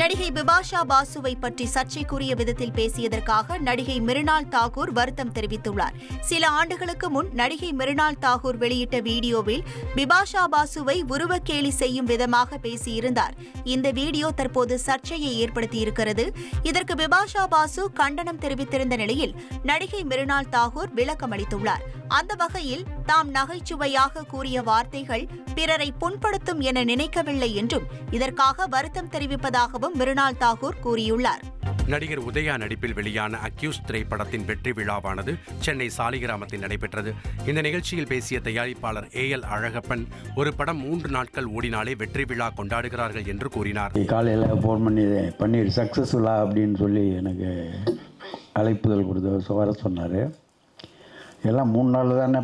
நடிகை பிபாஷா பாசுவை பற்றி சர்ச்சைக்குரிய விதத்தில் பேசியதற்காக நடிகை மிருனால் தாகூர் வருத்தம் தெரிவித்துள்ளார். சில ஆண்டுகளுக்கு முன் நடிகை மிருனால் தாகூர் வெளியிட்ட வீடியோவில் பிபாஷா பாசுவை உருவக்கேலி செய்யும் விதமாக பேசியிருந்தார். இந்த வீடியோ தற்போது சர்ச்சையை ஏற்படுத்தியிருக்கிறது. இதற்கு பிபாஷா பாசு கண்டனம் தெரிவித்திருந்த நிலையில் நடிகை மிருனால் தாகூர் விளக்கம் அளித்துள்ளார். அந்த வகையில் தாம் நகைச்சுவையாக கூறிய வார்த்தைகள் பிறரை புண்படுத்தும் என நினைக்கவில்லை என்றும் இதற்காக வருத்தம் தெரிவிப்பதாகவும் மிருனால் தாகூர் கூறியுள்ளார். நடிகர் உதயா நடிப்பில் வெளியான அக்யூஸ் திரைப்படத்தின் வெற்றி விழாவானது சென்னை சாலிகிராமத்தில் நடைபெற்றது. இந்த நிகழ்ச்சியில் பேசிய தயாரிப்பாளர் ஏஎல் அழகப்பன், ஒரு படம் 3 நாட்கள் ஓடினாலே வெற்றி விழா கொண்டாடுகிறார்கள் என்று கூறினார். காலையில் ஃபோன் பண்ணி சக்ஸஸ்ஃபுல்லா அப்படின்னு சொல்லி எனக்கு அழைப்புதல் கொடுத்து வர சொன்னார். எல்லாம் 3 நாள் தானே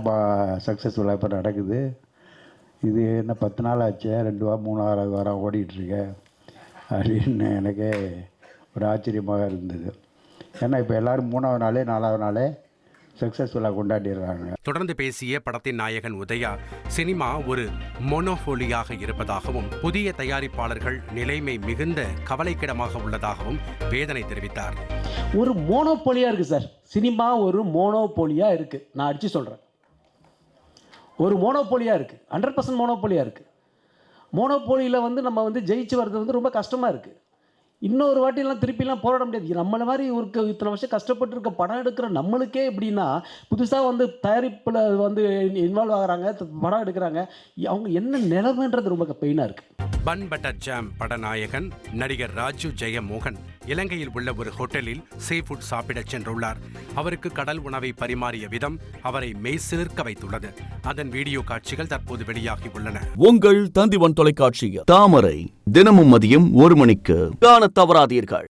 சக்ஸஸ்ஃபுல்லாக இப்போ நடக்குது. இது என்ன 10 நாள் ஆச்சு, 2 வாரம் 3 வாரம் ஓடிட்டுருக்கு அப்படின்னு எனக்கு ஒரு ஆச்சரியமாக இருந்தது. ஏன்னா இப்போ எல்லோரும் 3வது நாளே 4வது நாளே சக்ஸஸ்ஃபுல்லாக கொண்டாடிடுறாங்க. தொடர்ந்து பேசிய படத்தின் நாயகன் உதயா, சினிமா ஒரு மோனோபோலியாக இருப்பதாகவும் புதிய தயாரிப்பாளர்கள் நிலைமை மிகுந்த கவலைக்கிடமாக உள்ளதாகவும் வேதனை தெரிவித்தார். ஒரு மோனோபோலியாக இருக்குது சார், சினிமா ஒரு மோனோபோலியாக இருக்குது. நான் அடித்து சொல்கிறேன், ஒரு மோனோபோலியாக இருக்குது, 100% மோனோபோலியாக இருக்குது. மோனோபோலியில் நம்ம ஜெயிச்சு வர்றது ரொம்ப கஷ்டமாக இருக்குது. இன்னொரு வாட்டிலாம் திருப்பிலாம் போராட முடியாது. நம்மளை மாதிரி ஒரு இத்தனை வருஷம் கஷ்டப்பட்டு படம் எடுக்கிற நம்மளுக்கே எப்படின்னா, புதுசாக தயாரிப்பில் இன்வால்வ் ஆகிறாங்க, படம் எடுக்கிறாங்க, அவங்க என்ன நிலைமைன்றது ரொம்ப பெயினாக இருக்குது. பன் பட்டர் ஜாம் படநாயகன் நடிகர் ராஜு ஜெயமோகன் இலங்கையில் உள்ள ஒரு ஹோட்டலில் சீ ஃபுட் சாப்பிடச் சென்றுள்ளார். அவருக்கு கடல் உணவை பரிமாறிய விதம் அவரை மெய்சிலிர்க்க வைத்துள்ளது. அதன் வீடியோ காட்சிகள் தற்போது வெளியாகி உள்ளன. உங்கள் தந்திவன் தொலைக்காட்சியில் தாமரை தினமும் மதியம் 1 மணிக்கு காண தவறாதீர்கள்.